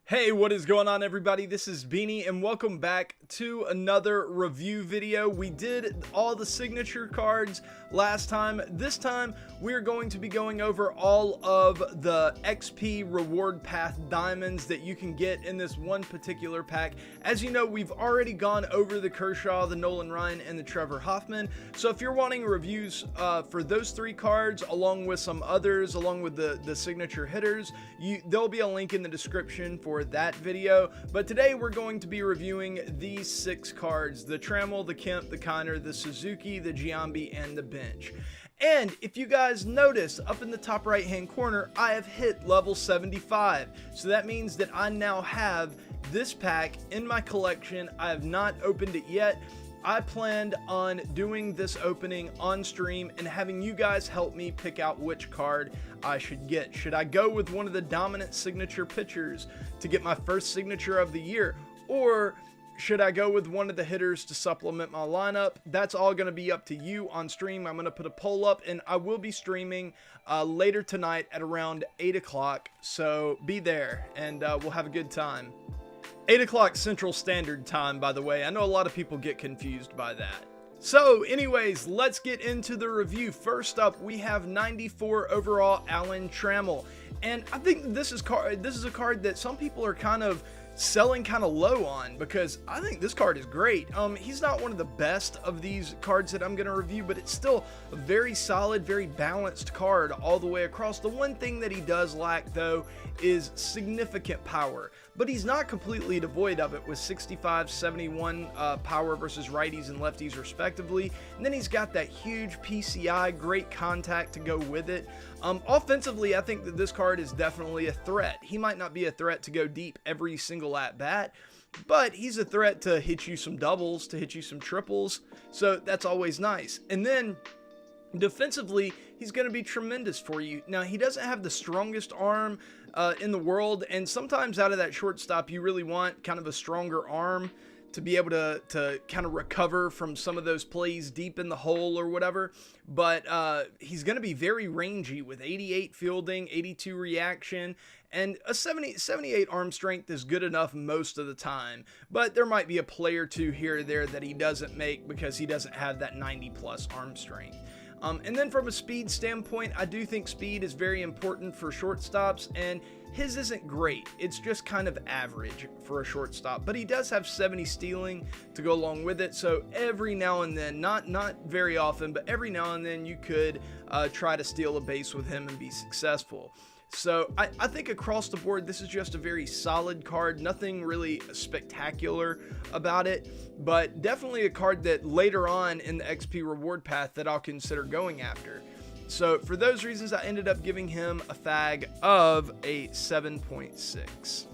Hey, what is going on, everybody? This is Beanie and welcome back to another review video. We did all the signature cards last time. This time we're going to be going over all of the XP reward path diamonds that you can get in this one particular pack. As you know, we've already gone over the Kershaw, the Nolan Ryan, and the Trevor Hoffman. So if you're wanting reviews for those three cards along with some others, along with the signature hitters, there'll be a link in the description for that video. But today we're going to be reviewing these 6 cards: the Trammell, the Kemp, the Kiner, the Suzuki, the Giambi, and the bench. And if you guys notice, up in the top right hand corner, I have hit level 75. So that means that I now have this pack in my collection. I have not opened it yet. I planned on doing this opening on stream and having you guys help me pick out which card I should get. Should I go with one of the dominant signature pitchers to get my first signature of the year, or should I go with one of the hitters to supplement my lineup? That's all going to be up to you on stream. I'm going to put a poll up, and I will be streaming later tonight at around 8 o'clock. So be there, and we'll have a good time. 8 o'clock Central Standard Time, by the way. I know a lot of people get confused by that. So anyways, let's get into the review. First up, we have 94 overall Alan Trammell. And I think this is a card that some people are kind of selling kind of low on, because I think this card is great. He's not one of the best of these cards that I'm going to review, but it's still a very solid, very balanced card all the way across. The one thing that he does lack, though, is significant power, but he's not completely devoid of it with 65, 71 power versus righties and lefties respectively. And then he's got that huge PCI, great contact to go with it. Offensively, I think that this card is definitely a threat. He might not be a threat to go deep every single at bat, but he's a threat to hit you some doubles, to hit you some triples, so that's always nice. And then defensively, he's going to be tremendous for you. Now, he doesn't have the strongest arm in the world, and sometimes out of that shortstop, you really want kind of a stronger arm to be able to kind of recover from some of those plays deep in the hole or whatever. But he's going to be very rangy with 88 fielding, 82 reaction, and a 78 arm strength is good enough most of the time. But there might be a play or two here or there that he doesn't make because he doesn't have that 90 plus arm strength. And then from a speed standpoint, I do think speed is very important for shortstops, and his isn't great. It's just kind of average for a shortstop, but he does have 70 stealing to go along with it. So every now and then, not very often, but every now and then you could try to steal a base with him and be successful. So I think across the board, this is just a very solid card. Nothing really spectacular about it, but definitely a card that later on in the XP reward path that I'll consider going after. So for those reasons, I ended up giving him a fag of a 7.6.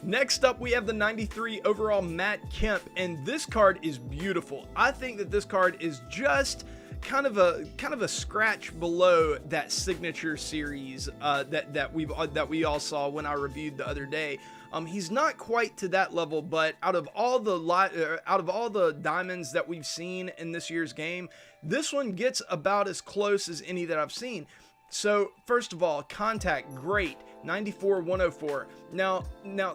Next up, we have the 93 overall Matt Kemp, and this card is beautiful. I think that this card is just kind of a scratch below that signature series that we all saw when I reviewed the other day. He's not quite to that level, but out of all the diamonds that we've seen in this year's game, this one gets about as close as any that I've seen. So first of all, contact, great, 94, 104. Now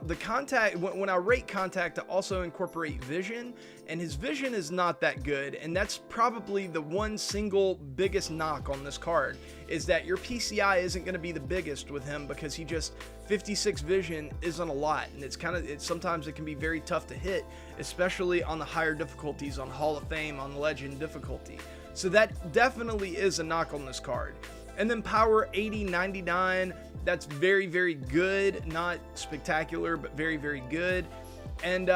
the contact, when I rate contact, I also incorporate vision, and his vision is not that good, and that's probably the one single biggest knock on this card, is that your PCI isn't going to be the biggest with him, because he just 56 vision isn't a lot, and sometimes it can be very tough to hit, especially on the higher difficulties, on Hall of Fame, on Legend difficulty. So that definitely is a knock on this card. And then power 80, 99, that's very, very good. Not spectacular, but very, very good. And,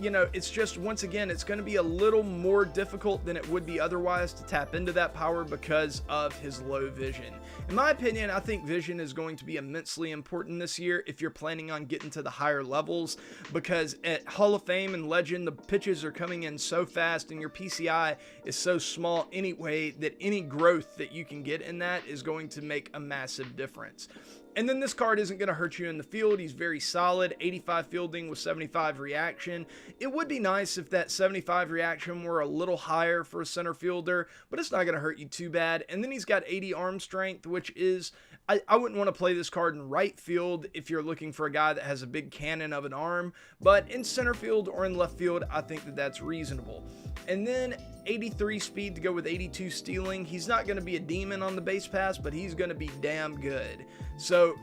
you know, it's just, once again, it's going to be a little more difficult than it would be otherwise to tap into that power because of his low vision. In my opinion, I think vision is going to be immensely important this year if you're planning on getting to the higher levels, because at Hall of Fame and Legend, the pitches are coming in so fast and your PCI is so small anyway that any growth that you can get in that is going to make a massive difference. And then this card isn't going to hurt you in the field. He's very solid, 85 fielding with 75 reaction. It would be nice if that 75 reaction were a little higher for a center fielder, but it's not going to hurt you too bad. And then he's got 80 arm strength, which is, I wouldn't want to play this card in right field if you're looking for a guy that has a big cannon of an arm, but in center field or in left field, I think that that's reasonable. And then 83 speed to go with 82 stealing. He's not going to be a demon on the base pass, but he's going to be damn good. So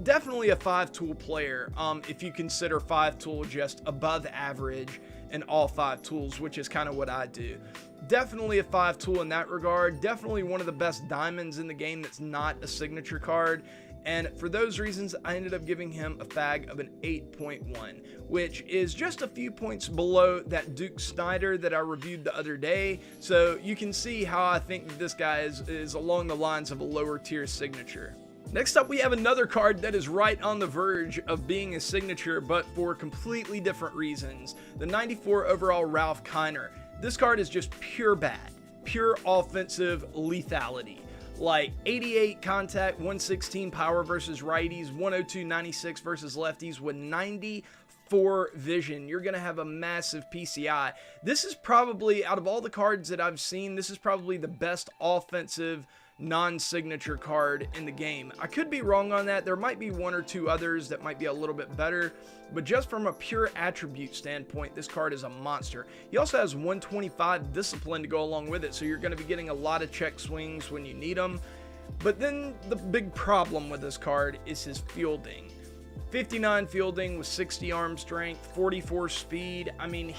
definitely a 5-tool player if you consider 5-tool just above average in all 5 tools, which is kind of what I do. Definitely a 5-tool in that regard. Definitely one of the best diamonds in the game that's not a signature card. And for those reasons, I ended up giving him a fag of an 8.1, which is just a few points below that Duke Snyder that I reviewed the other day. So you can see how I think that this guy is along the lines of a lower tier signature. Next up, we have another card that is right on the verge of being a signature, but for completely different reasons. The 94 overall Ralph Kiner. This card is just pure bad, pure offensive lethality. Like 88 contact, 116 power versus righties, 102 96 versus lefties with 94 vision. You're going to have a massive PCI. This is probably, out of all the cards that I've seen, this is probably the best offensive non-signature card in the game. I could be wrong on that. There might be 1 or 2 others that might be a little bit better, but just from a pure attribute standpoint, this card is a monster. He also has 125 discipline to go along with it, so you're going to be getting a lot of check swings when you need them. But then the big problem with this card is his fielding. 59 fielding with 60 arm strength, 44 speed. I mean,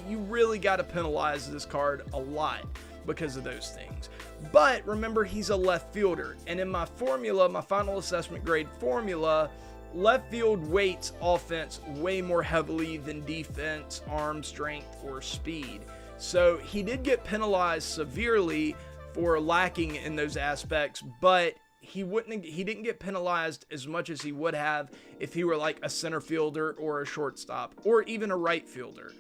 you really got to penalize this card a lot because of those things. But remember, he's a left fielder, and in my formula, my final assessment grade formula, left field weights offense way more heavily than defense, arm strength, or speed. So he did get penalized severely for lacking in those aspects, but he didn't get penalized as much as he would have if he were like a center fielder or a shortstop or even a right fielder.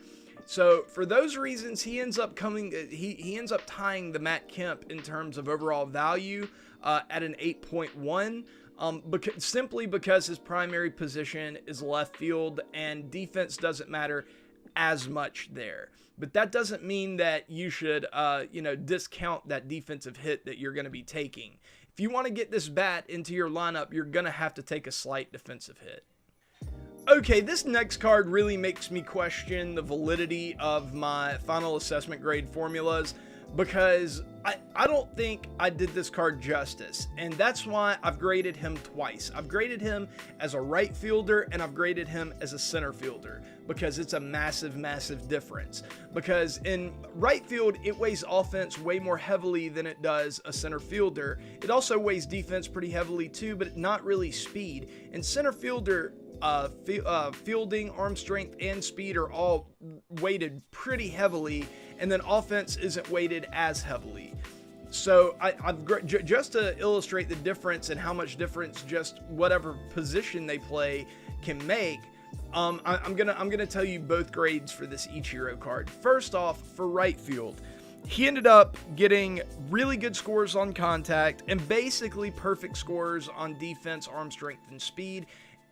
So for those reasons, he ends up tying the Matt Kemp in terms of overall value at an 8.1. Simply because his primary position is left field and defense doesn't matter as much there. But that doesn't mean that you should, discount that defensive hit that you're going to be taking. If you want to get this bat into your lineup, you're going to have to take a slight defensive hit. Okay, this next card really makes me question the validity of my final assessment grade formulas because I don't think I did this card justice, and that's why I've graded him twice. I've graded him as a right fielder and I've graded him as a center fielder because it's a massive, massive difference. Because in right field, it weighs offense way more heavily than it does a center fielder. It also weighs defense pretty heavily too, but not really speed. In center fielder, fielding, arm strength, and speed are all weighted pretty heavily, and then offense isn't weighted as heavily. So just to illustrate the difference and how much difference just whatever position they play can make, I'm gonna tell you both grades for this Ichiro card. First off, for right field, he ended up getting really good scores on contact and basically perfect scores on defense, arm strength, and speed.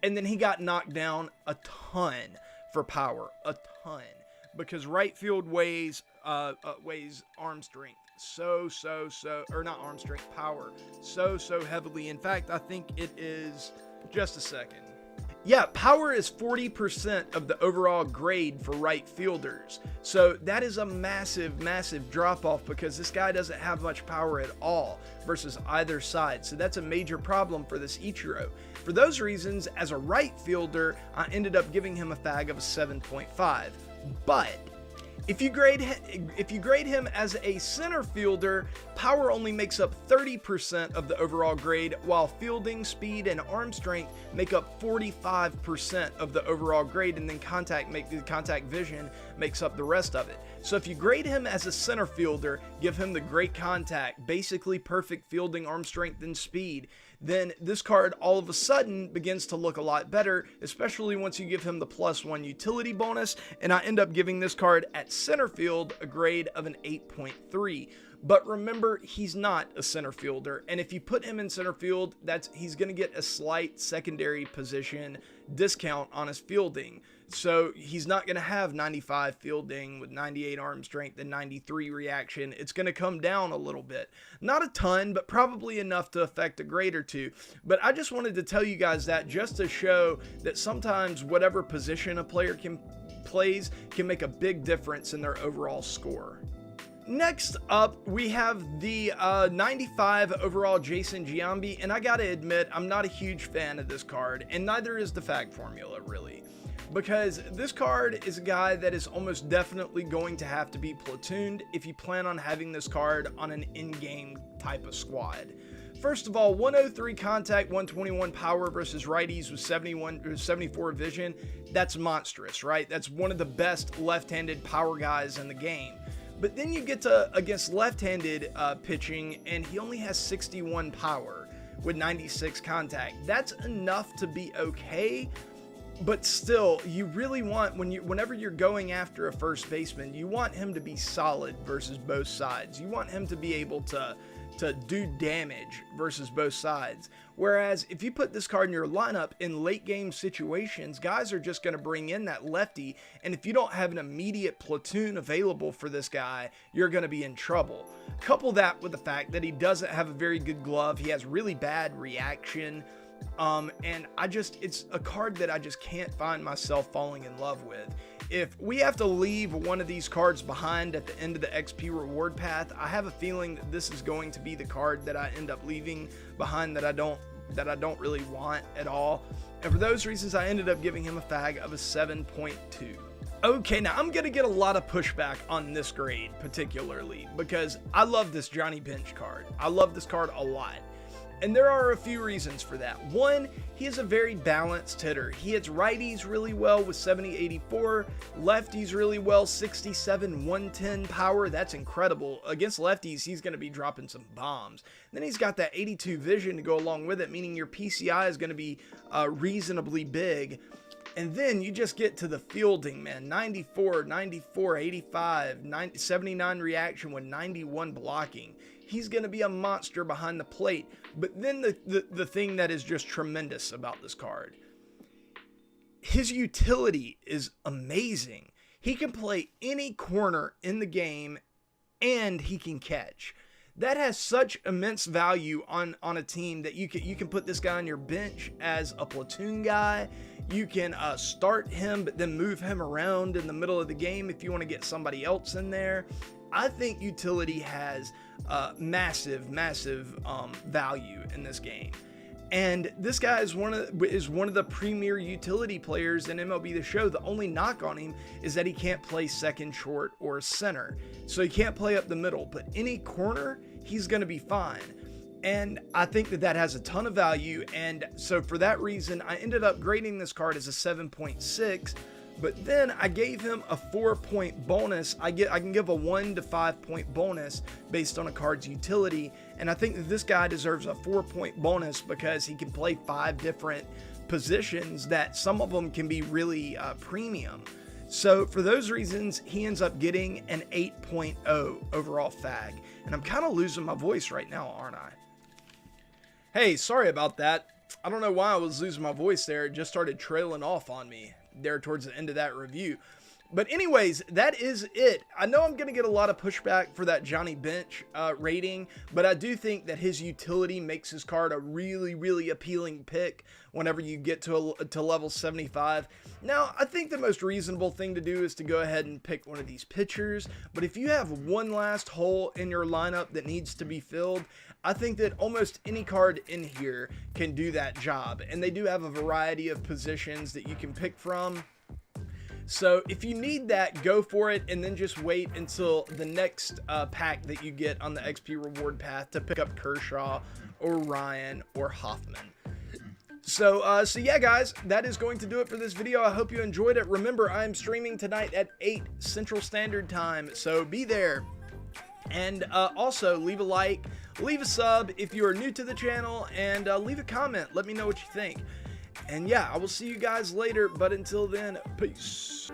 And then he got knocked down a ton for power, a ton, because right field weighs arm strength power so heavily. In fact, I think it is, just a second. Yeah, power is 40% of the overall grade for right fielders. So that is a massive, massive drop off because this guy doesn't have much power at all versus either side. So that's a major problem for this Ichiro. For those reasons, as a right fielder, I ended up giving him a fag of a 7.5. But if you grade him as a center fielder, power only makes up 30% of the overall grade, while fielding, speed, and arm strength make up 45% of the overall grade, and then contact vision makes up the rest of it. So if you grade him as a center fielder, give him the great contact, basically perfect fielding, arm strength, and speed, then this card all of a sudden begins to look a lot better, especially once you give him the +1 utility bonus, and I end up giving this card at center field a grade of an 8.3. But remember, he's not a center fielder, and if you put him in center field, he's going to get a slight secondary position discount on his fielding. So he's not going to have 95 fielding with 98 arm strength and 93 reaction. It's going to come down a little bit. Not a ton, but probably enough to affect a grade or two. But I just wanted to tell you guys that just to show that sometimes whatever position a player plays can make a big difference in their overall score. Next up, we have the 95 overall Jason Giambi, and I gotta admit, I'm not a huge fan of this card, and neither is the Fag Formula, really. Because this card is a guy that is almost definitely going to have to be platooned if you plan on having this card on an in-game type of squad. First of all, 103 contact, 121 power versus righties with 74 vision. That's monstrous, right? That's one of the best left-handed power guys in the game. But then you get to against left-handed pitching, and he only has 61 power with 96 contact. That's enough to be okay, but still, you really want, whenever you're going after a first baseman, you want him to be solid versus both sides. You want him to be able to do damage versus both sides. Whereas if you put this card in your lineup in late game situations, guys are just going to bring in that lefty, and if you don't have an immediate platoon available for this guy, you're going to be in trouble. Couple that with the fact that he doesn't have a very good glove. He has really bad reaction. And it's a card that I just can't find myself falling in love with. If we have to leave one of these cards behind at the end of the XP reward path, I have a feeling that this is going to be the card that I end up leaving behind that I don't really want at all. And for those reasons, I ended up giving him a Fag of a 7.2. Okay, now I'm going to get a lot of pushback on this grade particularly because I love this Johnny Bench card. I love this card a lot. And there are a few reasons for that. One, he is a very balanced hitter. He hits righties really well with 70-84, lefties really well, 67-110 power. That's incredible. Against lefties, he's going to be dropping some bombs. Then he's got that 82 vision to go along with it, meaning your PCI is going to be reasonably big. And then you just get to the fielding, man. 94, 94, 85, 79 reaction with 91 blocking. He's going to be a monster behind the plate. But then the thing that is just tremendous about this card, his utility is amazing. He can play any corner in the game and he can catch. That has such immense value on a team that you can put this guy on your bench as a platoon guy. You can start him, but then move him around in the middle of the game if you want to get somebody else in there. I think utility has massive value in this game. And this guy is one of the premier utility players in MLB The Show. The only knock on him is that he can't play second, short, or center. So he can't play up the middle, but any corner, he's going to be fine. And I think that has a ton of value. And so for that reason, I ended up grading this card as a 7.6. But then I gave him a 4-point bonus. I can give a 1 to 5 point bonus based on a card's utility. And I think that this guy deserves a 4-point bonus because he can play 5 different positions that some of them can be really premium. So for those reasons, he ends up getting an 8.0 overall Fag. And I'm kind of losing my voice right now, aren't I? Hey, sorry about that. I don't know why I was losing my voice there. It just started trailing off on me there towards the end of that review. But anyways, that is it. I know I'm going to get a lot of pushback for that Johnny Bench rating, but I do think that his utility makes his card a really appealing pick whenever you get to level 75. Now, I think the most reasonable thing to do is to go ahead and pick one of these pitchers, but if you have one last hole in your lineup that needs to be filled, I think that almost any card in here can do that job, and they do have a variety of positions that you can pick from. So if you need that, go for it, and then just wait until the next pack that you get on the XP reward path to pick up Kershaw or Ryan or Hoffman. So yeah, guys, that is going to do it for this video. I hope you enjoyed it. Remember, I'm streaming tonight at 8 Central Standard Time, so be there. And also, leave a like, leave a sub if you are new to the channel, and leave a comment. Let me know what you think. And yeah, I will see you guys later, but until then, peace.